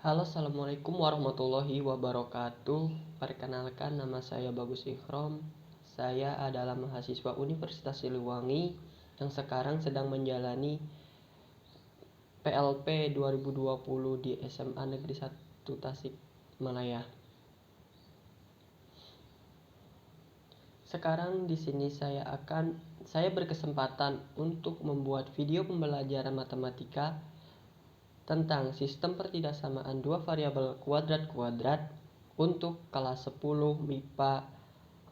Halo, assalamualaikum warahmatullahi wabarakatuh. Perkenalkan, nama saya Bagus Ikhrom. Saya adalah mahasiswa Universitas Siliwangi yang sekarang sedang menjalani PLP 2020 di SMA Negeri 1 Tasikmalaya. Sekarang di sini saya berkesempatan untuk membuat video pembelajaran matematika tentang sistem pertidaksamaan dua variabel kuadrat-kuadrat untuk kelas 10 MIPA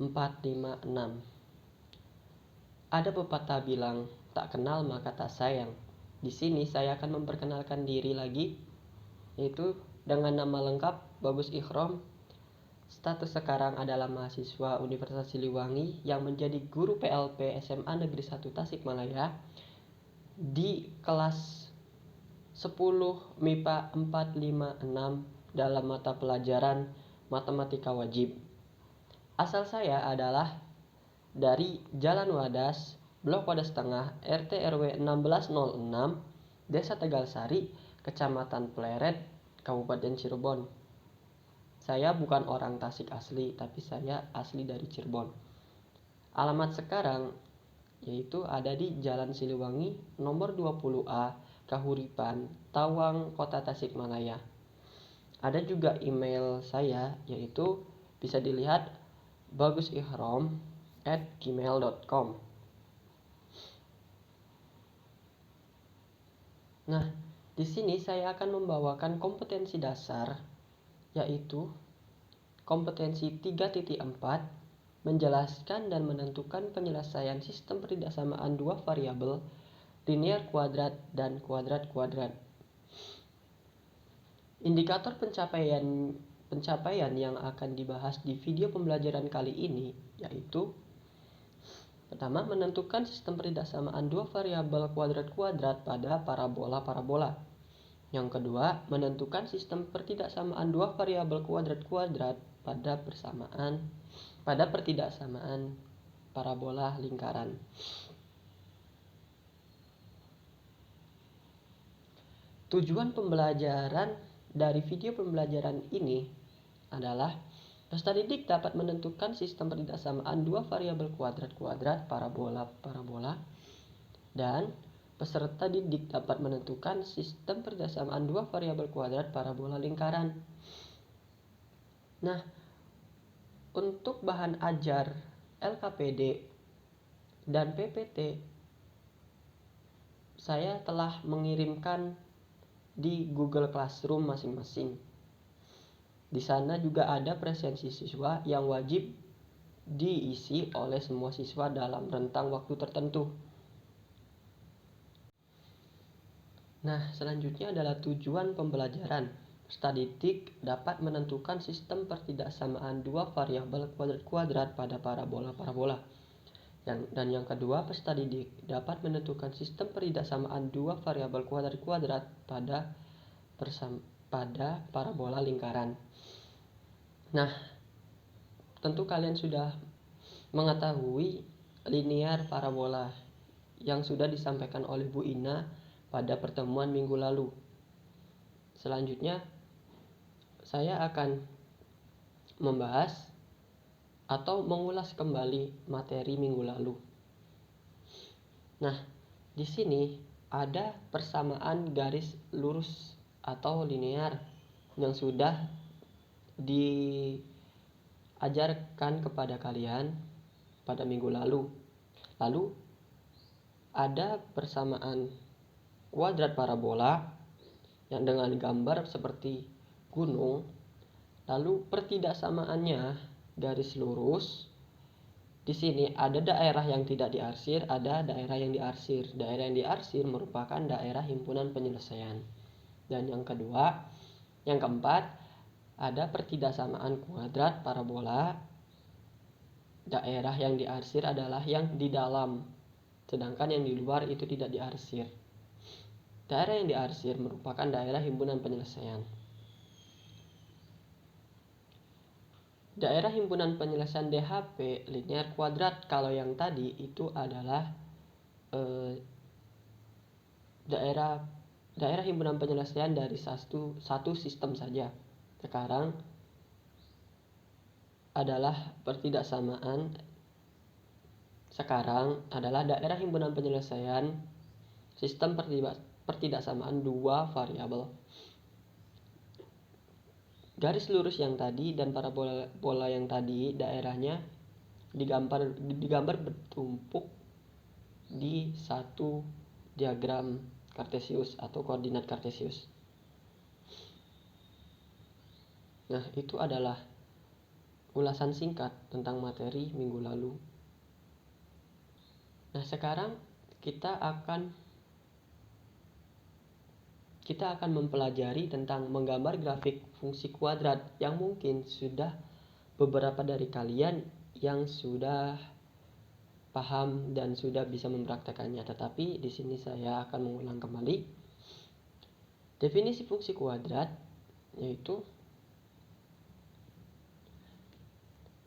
4, 5, 6. Ada pepatah bilang, tak kenal maka tak sayang. Di sini saya akan memperkenalkan diri lagi, yaitu dengan nama lengkap Bagus Ikhrom. Status sekarang adalah mahasiswa Universitas Siliwangi yang menjadi guru PLP SMA Negeri 1 Tasikmalaya di kelas 10 MIPA 4, 5, 6 dalam mata pelajaran matematika wajib. Asal saya adalah dari Jalan Wadas, Blok Wadas Tengah, RT RW 1606, Desa Tegalsari, Kecamatan Pleret, Kabupaten Cirebon. Saya bukan orang Tasik asli, tapi saya asli dari Cirebon. Alamat sekarang yaitu ada di Jalan Siliwangi nomor 20A, Kahuripan, Tawang, Kota Tasikmalaya. Ada juga email saya, yaitu bisa dilihat bagusikhrom@gmail.com. Nah, di sini saya akan membawakan kompetensi dasar, yaitu kompetensi 3.4, menjelaskan dan menentukan penyelesaian sistem pertidaksamaan dua variabel linear kuadrat dan kuadrat-kuadrat. Indikator pencapaian yang akan dibahas di video pembelajaran kali ini yaitu: pertama, menentukan sistem pertidaksamaan dua variabel kuadrat-kuadrat pada parabola-parabola. Yang kedua, menentukan sistem pertidaksamaan dua variabel kuadrat-kuadrat pada pertidaksamaan parabola lingkaran. Tujuan pembelajaran dari video pembelajaran ini adalah peserta didik dapat menentukan sistem pertidaksamaan dua variabel kuadrat-kuadrat parabola-parabola, dan peserta didik dapat menentukan sistem pertidaksamaan dua variabel kuadrat parabola lingkaran. Nah, untuk bahan ajar LKPD dan PPT saya telah mengirimkan di Google Classroom masing-masing. Di sana juga ada presensi siswa yang wajib diisi oleh semua siswa dalam rentang waktu tertentu. Nah, selanjutnya adalah tujuan pembelajaran. Peserta didik dapat menentukan sistem pertidaksamaan dua variabel kuadrat-kuadrat pada parabola-parabola. Dan yang kedua, peserta didik dapat menentukan sistem pertidaksamaan dua variabel kuadrat-kuadrat pada parabola lingkaran. Nah, tentu kalian sudah mengetahui linear parabola yang sudah disampaikan oleh Bu Ina pada pertemuan minggu lalu. Selanjutnya, saya akan membahas atau mengulas kembali materi minggu lalu. Nah, di sini ada persamaan garis lurus atau linear yang sudah diajarkan kepada kalian pada minggu lalu. Lalu ada persamaan kuadrat parabola yang dengan gambar seperti gunung. Lalu pertidaksamaannya garis lurus. Di sini ada daerah yang tidak diarsir, ada daerah yang diarsir. Daerah yang diarsir merupakan daerah himpunan penyelesaian. Dan yang keempat, ada pertidaksamaan kuadrat parabola. Daerah yang diarsir adalah yang di dalam, sedangkan yang di luar itu tidak diarsir. Daerah yang diarsir merupakan daerah himpunan penyelesaian. Daerah himpunan penyelesaian DHP linear kuadrat, kalau yang tadi itu adalah daerah daerah himpunan penyelesaian dari satu sistem saja. Sekarang adalah daerah himpunan penyelesaian sistem pertidaksamaan dua variabel. Garis lurus yang tadi dan parabola yang tadi daerahnya digambar bertumpuk di satu diagram Kartesius atau koordinat Kartesius. Nah, itu adalah ulasan singkat tentang materi minggu lalu. Nah, sekarang kita akan mempelajari tentang menggambar grafik fungsi kuadrat yang mungkin sudah beberapa dari kalian yang sudah paham dan sudah bisa mempraktekannya. Tetapi di sini saya akan mengulang kembali. Definisi fungsi kuadrat yaitu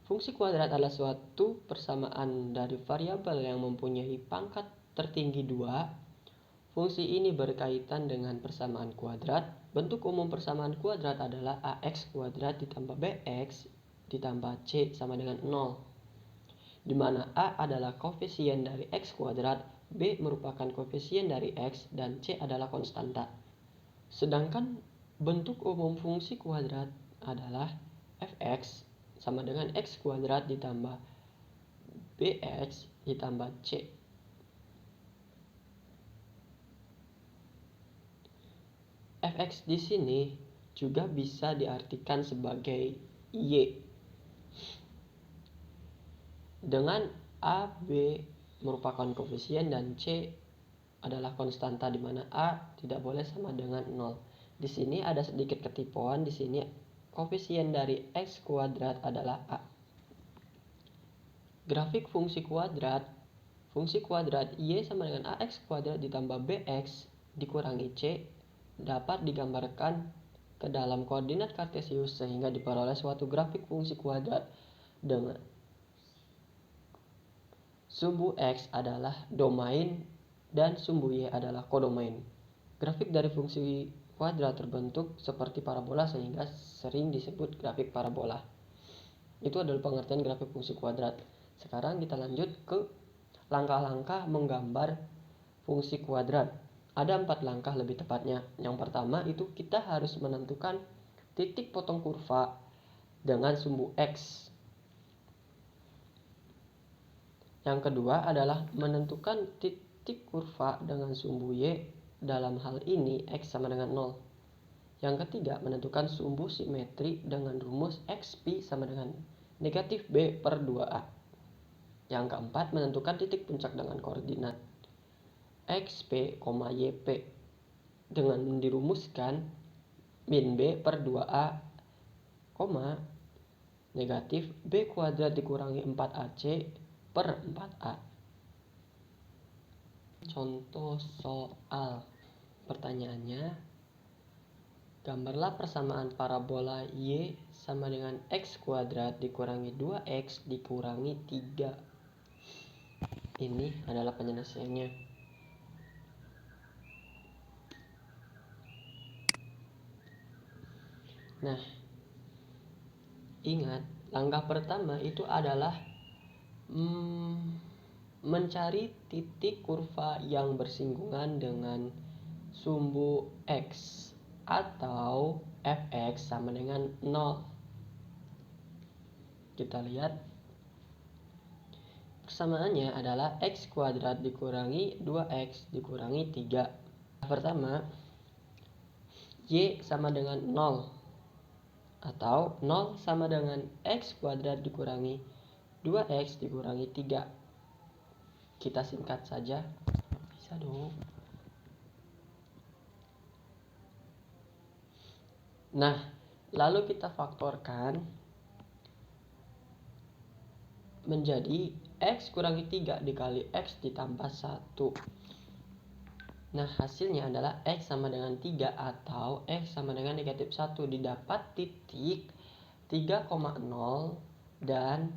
fungsi kuadrat adalah suatu persamaan dari variabel yang mempunyai pangkat tertinggi 2. Fungsi ini berkaitan dengan persamaan kuadrat. Bentuk umum persamaan kuadrat adalah ax kuadrat ditambah bx ditambah c sama dengan 0. Di mana a adalah koefisien dari x kuadrat, b merupakan koefisien dari x, dan c adalah konstanta. Sedangkan bentuk umum fungsi kuadrat adalah fx sama dengan x kuadrat ditambah bx ditambah c. Fx di sini juga bisa diartikan sebagai y. Dengan a, b merupakan koefisien dan c adalah konstanta, di mana a tidak boleh sama dengan 0. Di sini ada sedikit ketipuan. Di sini koefisien dari x kuadrat adalah a. Grafik fungsi kuadrat y sama dengan ax kuadrat ditambah bx dikurangi c dapat digambarkan ke dalam koordinat Kartesius sehingga diperoleh suatu grafik fungsi kuadrat dengan sumbu x adalah domain dan sumbu y adalah kodomain. Grafik dari fungsi kuadrat terbentuk seperti parabola sehingga sering disebut grafik parabola. Itu adalah pengertian grafik fungsi kuadrat. Sekarang kita lanjut ke langkah-langkah menggambar fungsi kuadrat. Ada 4 langkah lebih tepatnya. Yang pertama itu kita harus menentukan titik potong kurva dengan sumbu x. Yang kedua adalah menentukan titik kurva dengan sumbu y, dalam hal ini x sama dengan 0. Yang ketiga menentukan sumbu simetri dengan rumus xp sama dengan negatif b per 2a. Yang keempat menentukan titik puncak dengan koordinat xp, yp dengan dirumuskan min b per 2a, negatif b kuadrat dikurangi 4ac per 4a. Contoh soal. Pertanyaannya, gambarlah persamaan parabola y sama dengan x kuadrat dikurangi 2x dikurangi 3. Ini adalah penyelesaiannya. Nah, ingat, langkah pertama itu adalah mencari titik kurva yang bersinggungan dengan sumbu x atau fx sama dengan 0. Kita lihat persamaannya adalah x kuadrat dikurangi 2x dikurangi 3. Pertama, y sama dengan 0 atau 0 sama dengan x kuadrat dikurangi 2x dikurangi 3. Kita singkat saja. Bisa dong. Nah, lalu kita faktorkan menjadi x kurangi 3 dikali x ditambah 1. Nah, hasilnya adalah x sama dengan 3 atau x sama dengan negatif 1. Didapat titik 3,0 dan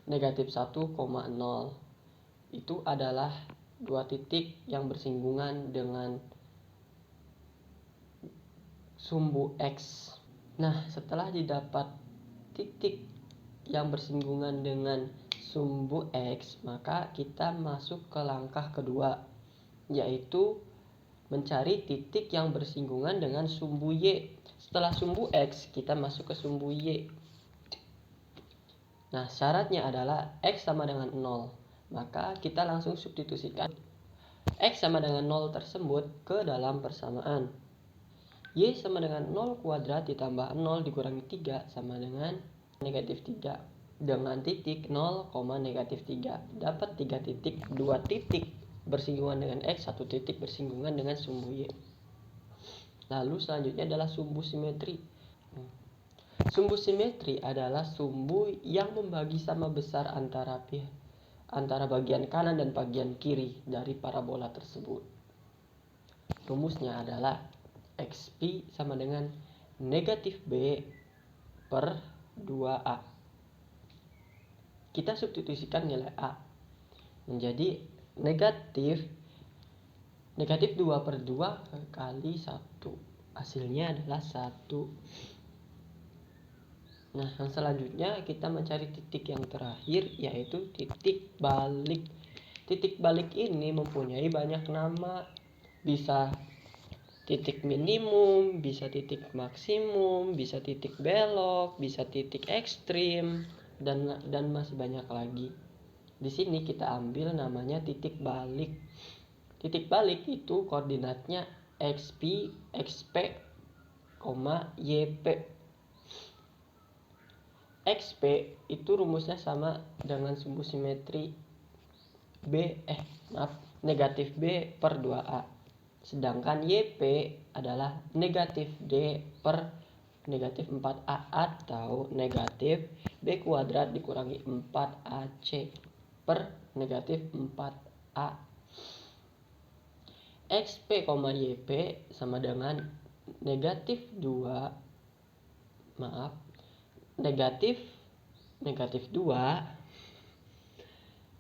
negatif 1,0. Itu adalah dua titik yang bersinggungan dengan sumbu X. Nah, setelah didapat titik yang bersinggungan dengan sumbu X, maka kita masuk ke langkah kedua, yaitu mencari titik yang bersinggungan dengan sumbu Y. Setelah sumbu X, kita masuk ke sumbu Y. Nah, syaratnya adalah X sama dengan 0. Maka kita langsung substitusikan X sama dengan 0 tersebut ke dalam persamaan. Y sama dengan 0 kuadrat ditambah 0 dikurangi 3 sama dengan negatif 3. Dengan titik 0, negatif 3. Dapat 3 titik, 2 titik bersinggungan dengan X, 1 titik bersinggungan dengan sumbu Y. Lalu selanjutnya adalah sumbu simetri. Sumbu simetri adalah sumbu yang membagi sama besar antara bagian kanan dan bagian kiri dari parabola tersebut. Rumusnya adalah XP sama dengan negatif B per 2A. Kita substitusikan nilai A menjadi negatif 2 per 2 kali 1. Hasilnya adalah 1. Nah, yang selanjutnya kita mencari titik yang terakhir, yaitu titik balik. Titik balik ini mempunyai banyak nama. Bisa titik minimum, bisa titik maksimum, bisa titik belok, bisa titik ekstrim, dan masih banyak lagi. Di sini kita ambil namanya titik balik. Titik balik itu koordinatnya XP, XP, YP. XP itu rumusnya sama dengan sumbu simetri negatif B per 2A. Sedangkan YP adalah negatif D per negatif 4A atau negatif B kuadrat dikurangi 4AC per negatif 4A. XP, YP sama dengan negatif 2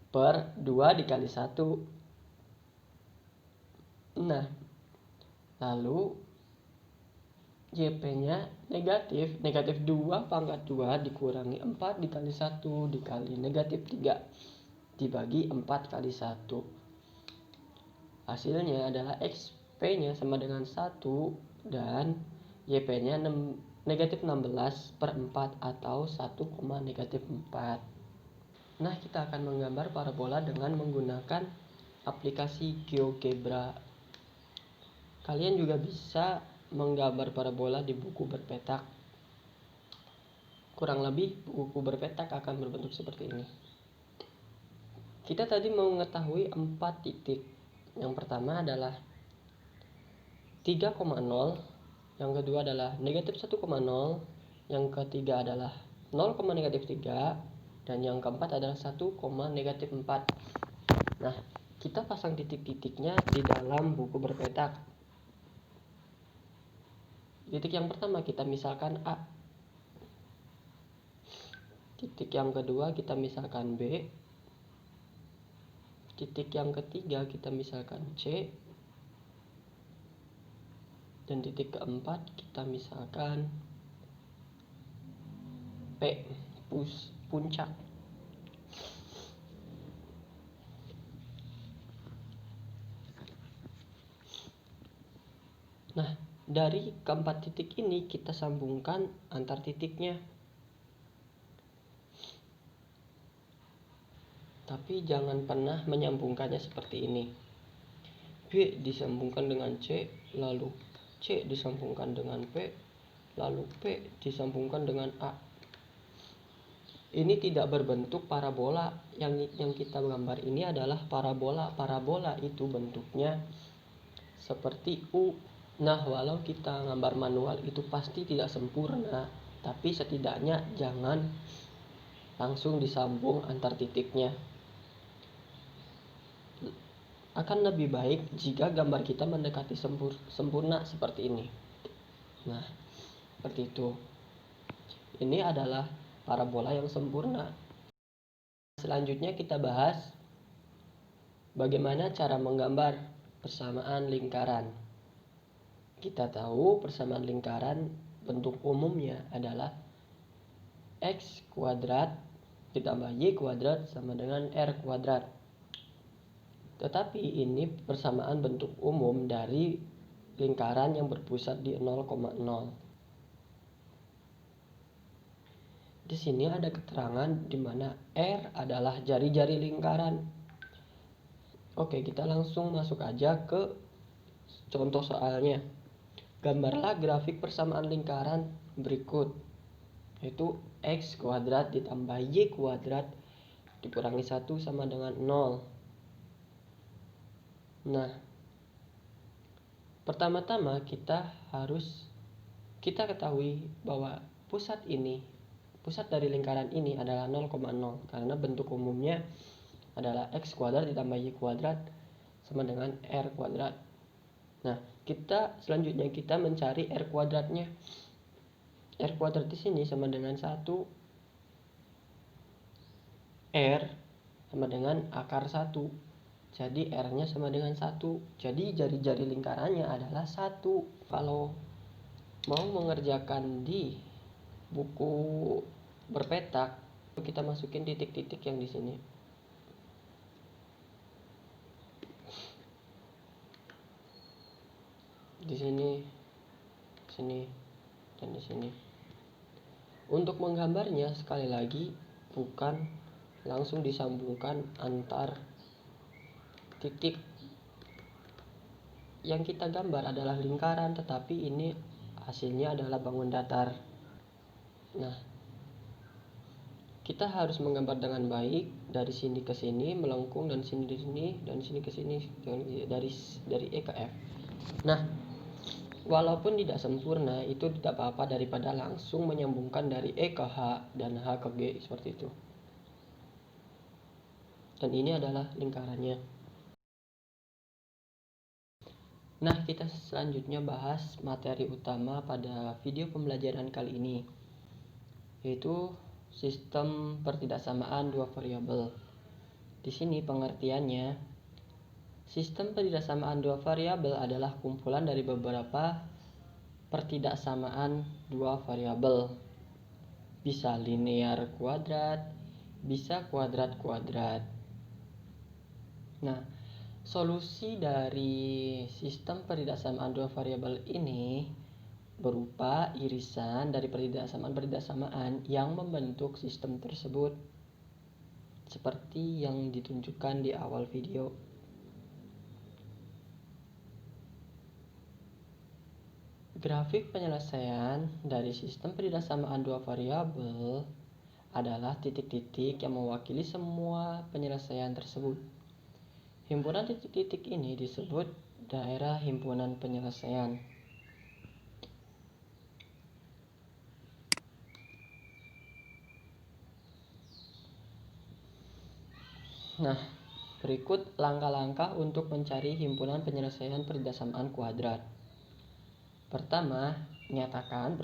per 2 dikali 1. Nah, lalu YP-nya negatif 2 pangkat 2 dikurangi 4 dikali 1 dikali negatif 3 dibagi 4 kali 1. Hasilnya adalah XP-nya sama dengan 1 dan YP-nya negatif 16 per 4 atau 1, negatif 4. Nah, kita akan menggambar parabola dengan menggunakan aplikasi GeoGebra. Kalian juga bisa menggambar parabola di buku berpetak. Kurang lebih buku berpetak akan berbentuk seperti ini. Kita tadi mau mengetahui 4 titik. Yang pertama adalah 3,0, yang kedua adalah negatif 1,0, yang ketiga adalah 0, negatif 3, dan yang keempat adalah 1, negatif 4. Nah, kita pasang titik-titiknya di dalam buku berpetak. Titik yang pertama kita misalkan A. Titik yang kedua kita misalkan B. Titik yang ketiga kita misalkan C. Dan titik keempat kita misalkan P, puncak. Nah, dari keempat titik ini kita sambungkan antar titiknya. Tapi jangan pernah menyambungkannya seperti ini. B disambungkan dengan C, lalu C disambungkan dengan P, lalu P disambungkan dengan A. Ini tidak berbentuk parabola. Yang kita gambar ini adalah parabola. Parabola itu bentuknya seperti U. Nah, walau kita gambar manual itu pasti tidak sempurna, tapi setidaknya jangan langsung disambung antar titiknya. Akan lebih baik jika gambar kita mendekati sempurna seperti ini. Nah, seperti itu. Ini adalah parabola yang sempurna. Selanjutnya kita bahas Bagaimana cara menggambar persamaan lingkaran? Kita tahu persamaan lingkaran bentuk umumnya adalah X kuadrat ditambah Y kuadrat sama dengan R kuadrat. Tetapi ini persamaan bentuk umum dari lingkaran yang berpusat di 0,0. Di sini ada keterangan di mana R adalah jari-jari lingkaran. Oke, kita langsung masuk aja ke contoh soalnya. Gambarlah grafik persamaan lingkaran berikut, yaitu X kuadrat ditambah Y kuadrat dikurangi 1 sama dengan 0. Nah, pertama-tama kita ketahui bahwa pusat dari lingkaran ini adalah 0,0 karena bentuk umumnya adalah X kuadrat ditambah Y kuadrat sama dengan R kuadrat. Nah, selanjutnya kita mencari R kuadratnya. R kuadrat di sini sama dengan 1. R sama dengan akar 1. Jadi R-nya sama dengan 1. Jadi jari-jari lingkarannya adalah 1. Kalau mau mengerjakan di buku berpetak, kita masukin titik-titik yang di sini. Di sini, dan di sini. Untuk menggambarnya sekali lagi bukan langsung disambungkan antar titik. Yang kita gambar adalah lingkaran, tetapi ini hasilnya adalah bangun datar. Nah, kita harus menggambar dengan baik dari sini ke sini melengkung, dan sini di sini dan sini ke sini, dari E ke F. Nah, walaupun tidak sempurna, itu tidak apa-apa daripada langsung menyambungkan dari E ke H dan H ke G seperti itu. Dan ini adalah lingkarannya. Nah, kita selanjutnya bahas materi utama pada video pembelajaran kali ini, yaitu sistem pertidaksamaan dua variabel. Di sini pengertiannya, sistem pertidaksamaan dua variabel adalah kumpulan dari beberapa pertidaksamaan dua variabel. Bisa linear kuadrat, bisa kuadrat-kuadrat. Nah, solusi dari sistem pertidaksamaan dua variabel ini berupa irisan dari pertidaksamaan yang membentuk sistem tersebut, seperti yang ditunjukkan di awal video. Grafik penyelesaian dari sistem pertidaksamaan dua variabel adalah titik-titik yang mewakili semua penyelesaian tersebut. Himpunan titik-titik ini disebut daerah himpunan penyelesaian. Nah, berikut langkah-langkah untuk mencari himpunan penyelesaian pertidaksamaan kuadrat. Pertama, nyatakan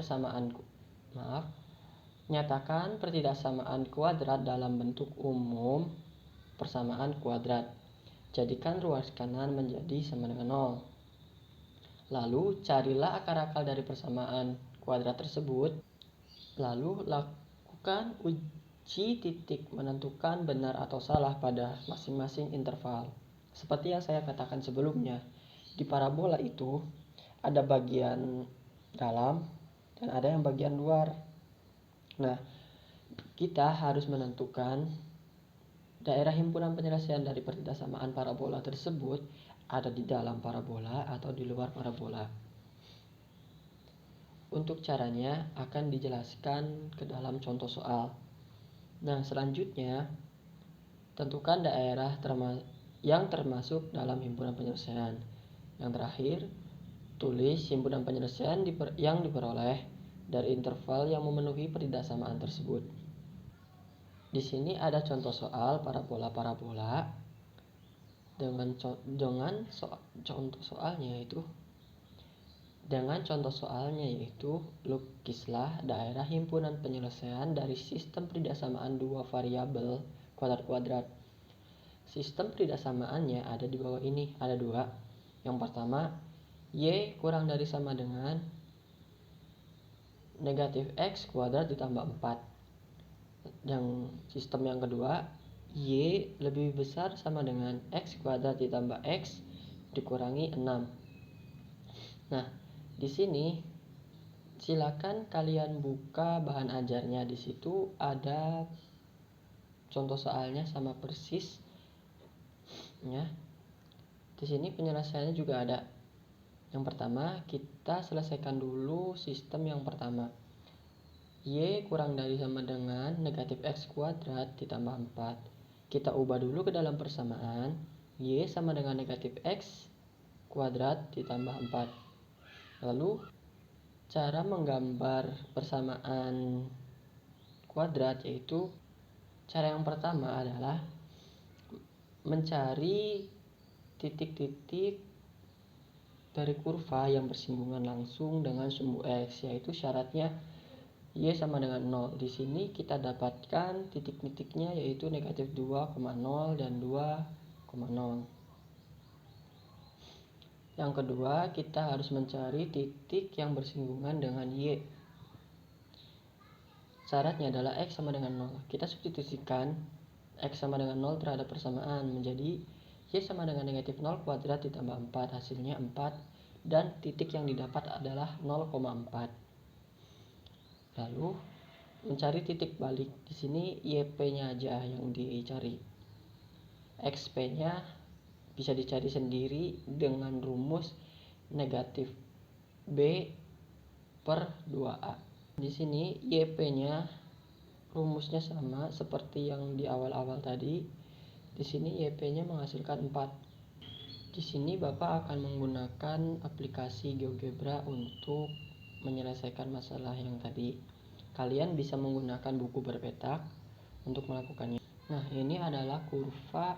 pertidaksamaan kuadrat dalam bentuk umum persamaan kuadrat. Jadikan ruas kanan menjadi sama dengan 0. Lalu carilah akar-akar dari persamaan kuadrat tersebut. Lalu lakukan uji titik menentukan benar atau salah pada masing-masing interval. Seperti yang saya katakan sebelumnya, di parabola itu ada bagian dalam dan ada yang bagian luar. Nah, kita harus menentukan daerah himpunan penyelesaian dari pertidaksamaan parabola tersebut ada di dalam parabola atau di luar parabola. Untuk caranya akan dijelaskan ke dalam contoh soal. Nah, selanjutnya tentukan daerah yang termasuk dalam himpunan penyelesaian. Yang terakhir, tulis himpunan penyelesaian yang diperoleh dari interval yang memenuhi pertidaksamaan tersebut. Di sini ada contoh soal parabola-parabola dengan contoh soalnya yaitu lukislah daerah himpunan penyelesaian dari sistem pertidaksamaan dua variabel kuadrat-kuadrat. sistem peridaksamaannya ada di bawah ini, ada dua. Yang pertama, Y kurang dari sama dengan negatif X kuadrat ditambah 4. Yang sistem yang kedua, Y lebih besar sama dengan X kuadrat ditambah X dikurangi 6. Nah, di sini silakan kalian buka bahan ajarnya. Di situ ada contoh soalnya sama persis ya. Di sini penyelesaiannya juga ada. Yang pertama, kita selesaikan dulu sistem yang pertama. Y kurang dari sama dengan negatif X kuadrat ditambah 4. Kita ubah dulu ke dalam persamaan. Y sama dengan negatif X kuadrat ditambah 4. Lalu cara menggambar persamaan kuadrat yaitu cara yang pertama adalah mencari titik-titik dari kurva yang bersinggungan langsung dengan sumbu X, yaitu syaratnya Y sama dengan 0. Di sini kita dapatkan titik-titiknya yaitu negatif 2,0 dan 2,0. Yang kedua, kita harus mencari titik yang bersinggungan dengan Y. Syaratnya adalah X sama dengan 0. Kita substitusikan X sama dengan 0 terhadap persamaan menjadi Y sama dengan negatif 0 kuadrat ditambah 4. Hasilnya 4 dan titik yang didapat adalah 0,4. Lalu mencari titik balik. Di sini YP-nya aja yang dicari. XP-nya bisa dicari sendiri dengan rumus negatif B per 2A. Di sini YP-nya rumusnya sama seperti yang di awal-awal tadi. Di sini YP-nya menghasilkan 4. Di sini Bapak akan menggunakan aplikasi GeoGebra untuk menyelesaikan masalah yang tadi. Kalian bisa menggunakan buku berpetak untuk melakukannya. Nah, ini adalah kurva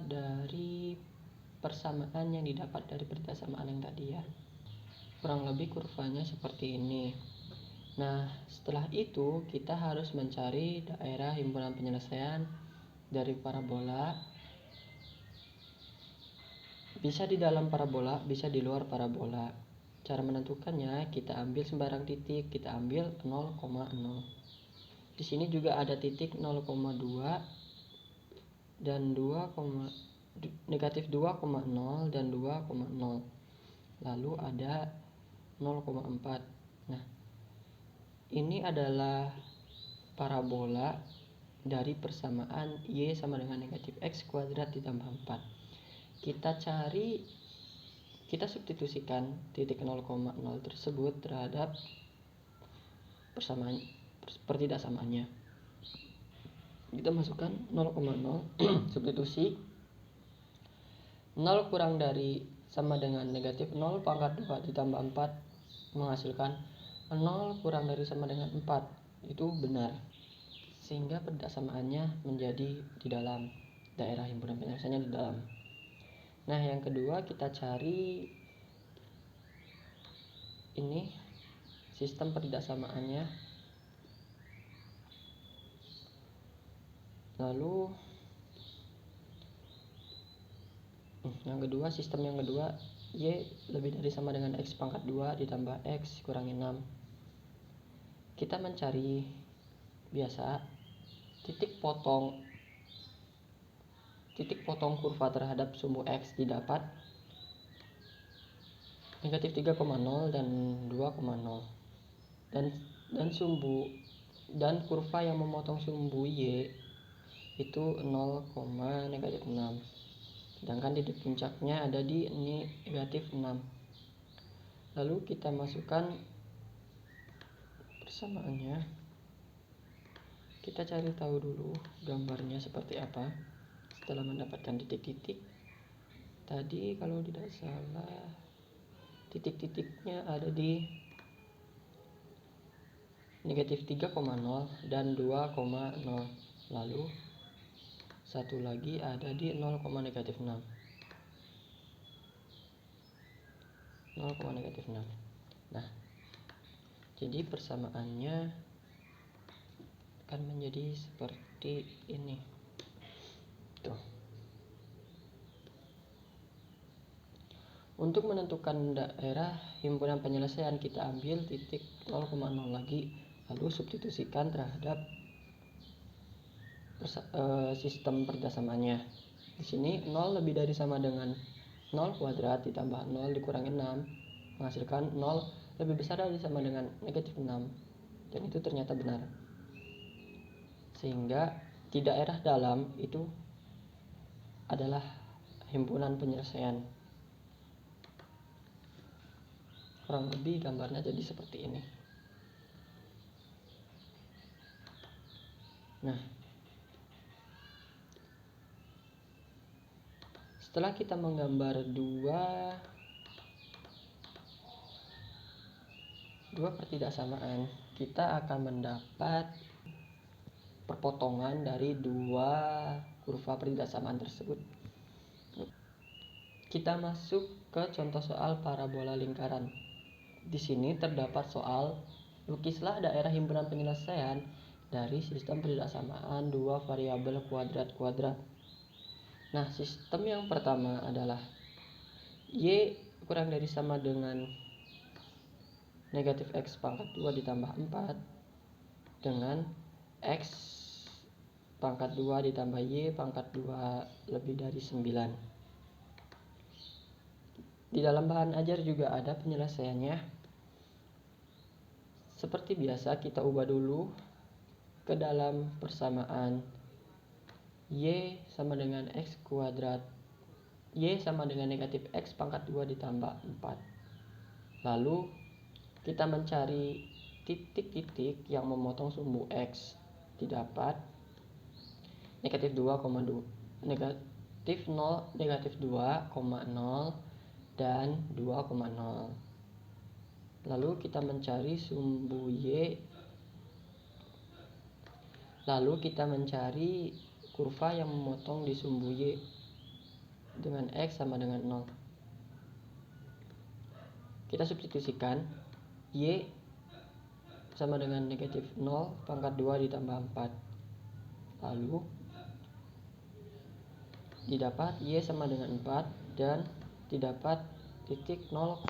dari persamaan yang didapat dari persamaan yang tadi ya. Kurang lebih kurvanya seperti ini. Nah, setelah itu kita harus mencari daerah himpunan penyelesaian dari parabola. Bisa di dalam parabola, bisa di luar parabola. Cara menentukannya, kita ambil sembarang titik, kita ambil 0,0. Di sini juga ada titik 0,2 dan negatif 2,0 dan 2,0. Lalu ada 0,4. Nah, ini adalah parabola dari persamaan Y sama dengan negatif X kuadrat ditambah 4. Kita substitusikan titik 0,0 tersebut terhadap persamaan pertidaksamaannya. Kita masukkan 0,0 substitusi 0 kurang dari sama dengan negatif 0 pangkat 2 ditambah 4 menghasilkan 0 kurang dari sama dengan 4. Itu benar, sehingga pertidaksamaannya menjadi di dalam daerah himpunan penyelesaiannya di dalam. Nah, yang kedua kita cari ini sistem pertidaksamaannya. Lalu sistem yang kedua, Y lebih dari sama dengan X pangkat 2 ditambah X kurangi 6. Kita mencari biasa titik potong kurva terhadap sumbu X didapat negatif 3,0 dan 2,0. Dan kurva yang memotong sumbu Y itu 0, negatif 6. Sedangkan titik puncaknya ada di negatif 6. Lalu kita masukkan persamaannya. Kita cari tahu dulu gambarnya seperti apa. Setelah mendapatkan titik-titik tadi, kalau tidak salah titik-titiknya ada di negatif 3,0 dan 2,0. Lalu satu lagi ada di 0, negatif 6. 0, negatif 6. Nah, jadi persamaannya akan menjadi seperti seperti ini. Tuh. Untuk menentukan daerah himpunan penyelesaian, kita ambil titik 0,0 lagi, lalu substitusikan terhadap sistem pertasamaannya. Di sini 0 lebih dari sama dengan 0 kuadrat ditambah 0 dikurangi 6 menghasilkan 0 lebih besar dari sama dengan negatif 6, dan itu ternyata benar. Sehingga di daerah dalam itu adalah himpunan penyelesaian. Kurang lebih gambarnya jadi seperti ini. Nah, setelah kita menggambar dua pertidaksamaan, kita akan mendapat perpotongan dari dua kurva pertidaksamaan tersebut. Kita masuk ke contoh soal parabola lingkaran. Di sini terdapat soal lukislah daerah himpunan penyelesaian dari sistem pertidaksamaan dua variabel kuadrat-kuadrat. Nah, sistem yang pertama adalah Y kurang dari sama dengan negatif X pangkat 2 ditambah 4 dengan X pangkat 2 ditambah Y pangkat 2 lebih dari 9. Di dalam bahan ajar juga ada penyelesaiannya. Seperti biasa, kita ubah dulu ke dalam persamaan Y sama dengan X kuadrat, Y sama dengan negatif X pangkat 2 ditambah 4. Lalu kita mencari titik-titik yang memotong sumbu X. Didapat negatif 2,2, negatif 0, negatif 2,0 dan 2,0. Lalu kita mencari sumbu Y. Lalu kita mencari kurva yang memotong di sumbu Y dengan X sama dengan 0. Kita substitusikan Y sama dengan negatif 0 pangkat 2 ditambah 4. Lalu didapat Y sama dengan 4 dan didapat titik 0,4.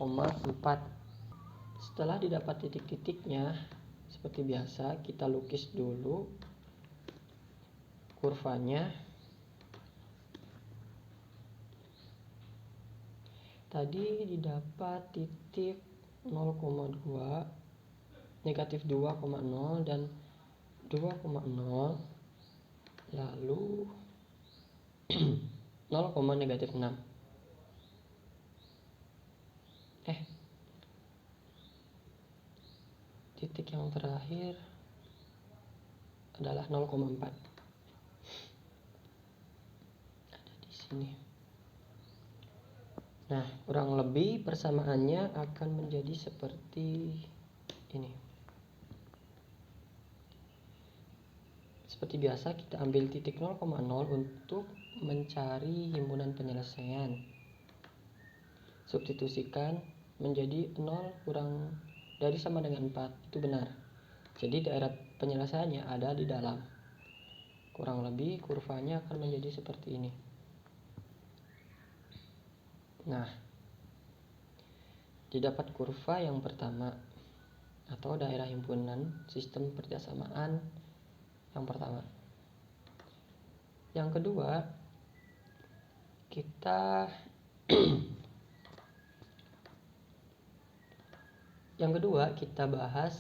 Setelah didapat titik-titiknya, seperti biasa kita lukis dulu kurvanya. Tadi didapat titik 0,2, negatif 2,0 dan 2,0, lalu 0, negatif 6. Titik yang terakhir adalah 0,4. Ada di sini. Nah, kurang lebih persamaannya akan menjadi seperti ini. Seperti biasa, kita ambil titik 0,0 untuk mencari himpunan penyelesaian. Substitusikan menjadi 0 kurang dari sama dengan 4. Itu benar. Jadi daerah penyelesaiannya ada di dalam. Kurang lebih kurvanya akan menjadi seperti ini. Nah, didapat kurva yang pertama atau daerah himpunan sistem pertidaksamaan yang pertama. Yang kedua, kita bahas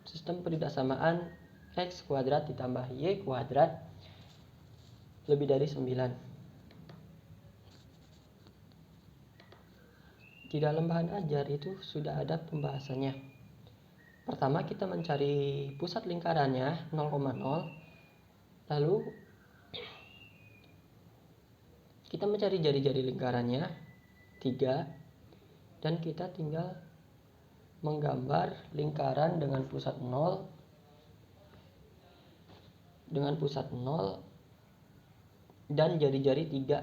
sistem pertidaksamaan X kuadrat ditambah Y kuadrat lebih dari 9. Di dalam bahan ajar itu sudah ada pembahasannya. Pertama, kita mencari pusat lingkarannya 0,0. Lalu kita mencari jari-jari lingkarannya 3, dan kita tinggal menggambar lingkaran dengan pusat 0 dan jari-jari 3.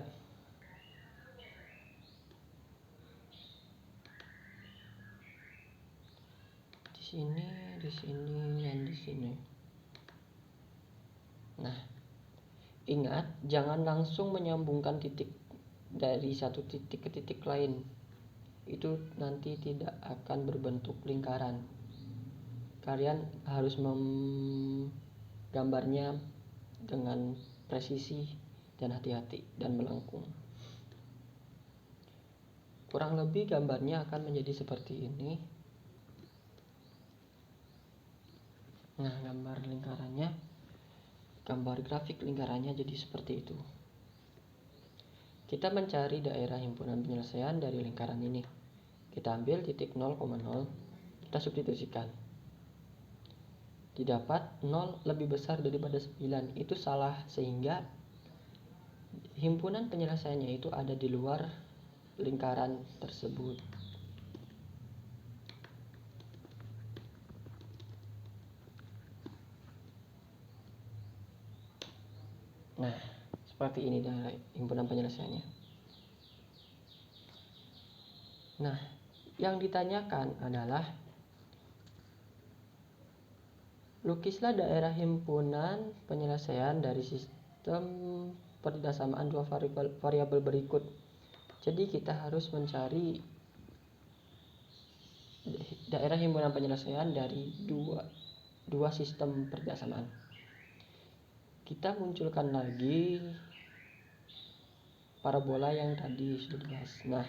Di sini, dan di sini. Nah, ingat, jangan langsung menyambungkan titik dari satu titik ke titik lain. Itu nanti tidak akan berbentuk lingkaran. Kalian harus menggambarnya dengan presisi dan hati-hati dan melengkung. Kurang lebih gambarnya akan menjadi seperti ini. Nah, gambar grafik lingkarannya jadi seperti itu. Kita mencari daerah himpunan penyelesaian dari lingkaran ini. Kita ambil titik 0,0, kita substitusikan. Didapat 0 lebih besar daripada 9. Itu salah, sehingga himpunan penyelesaiannya itu ada di luar lingkaran tersebut. Nah, seperti ini daerah himpunan penyelesaiannya. Nah, yang ditanyakan adalah lukislah daerah himpunan penyelesaian dari sistem pertidasamaan dua variabel berikut. Jadi kita harus mencari daerah himpunan penyelesaian dari dua sistem pertidasamaan. Kita munculkan lagi parabola yang tadi sudah dibahas. Nah,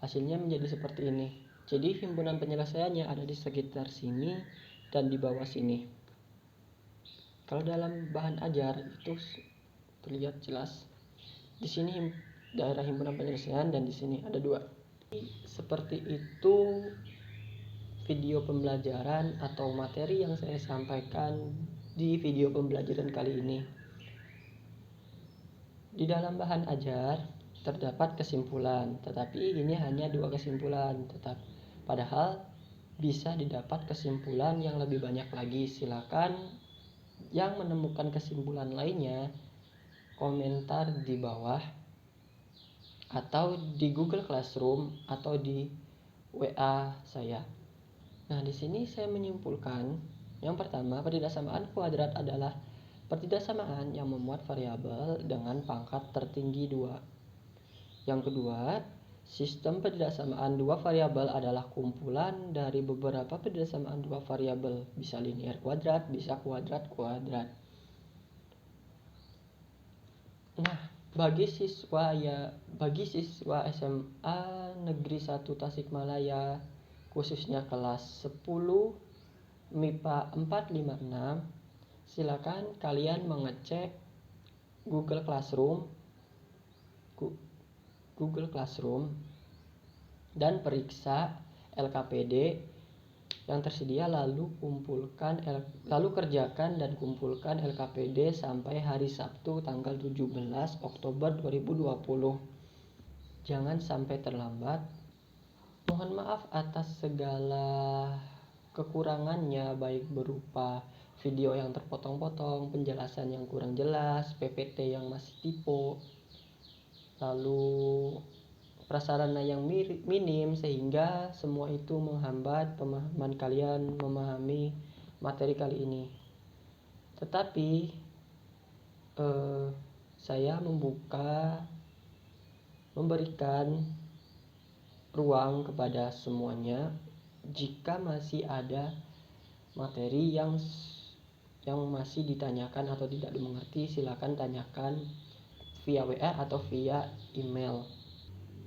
hasilnya menjadi seperti ini. Jadi himpunan penyelesaiannya ada di sekitar sini dan di bawah sini. Kalau dalam bahan ajar itu terlihat jelas. Di sini daerah himpunan penyelesaian dan di sini ada dua. Seperti itu video pembelajaran atau materi yang saya sampaikan di video pembelajaran kali ini. Di dalam bahan ajar terdapat kesimpulan, tetapi ini hanya dua kesimpulan. Padahal bisa didapat kesimpulan yang lebih banyak lagi. Silakan yang menemukan kesimpulan lainnya komentar di bawah atau di Google Classroom atau di WA saya. Nah, di sini saya menyimpulkan yang pertama, pertidasamaan kuadrat adalah pertidasamaan yang memuat variabel dengan pangkat tertinggi 2. Yang kedua, sistem pertidasamaan dua variabel adalah kumpulan dari beberapa pertidasamaan dua variabel, bisa linear kuadrat, bisa kuadrat-kuadrat. Nah, bagi siswa SMA Negeri 1 Tasikmalaya, khususnya kelas 10 MIPA 456, silakan kalian mengecek Google Classroom dan periksa LKPD yang tersedia, lalu kerjakan dan kumpulkan LKPD sampai hari Sabtu tanggal 17 Oktober 2020. Jangan sampai terlambat. Mohon maaf atas segala kekurangannya, baik berupa video yang terpotong-potong, penjelasan yang kurang jelas, PPT yang masih typo, lalu prasarana yang minim, sehingga semua itu menghambat pemahaman kalian memahami materi kali ini. Tetapi saya memberikan ruang kepada semuanya. Jika masih ada materi yang masih ditanyakan atau tidak dimengerti, silakan tanyakan via WA atau via email.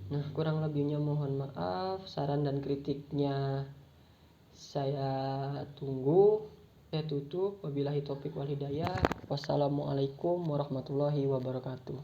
Nah, kurang lebihnya mohon maaf. Saran dan kritiknya saya tunggu. Saya tutup. Wabillahi taufiq wal hidayah. Wassalamualaikum warahmatullahi wabarakatuh.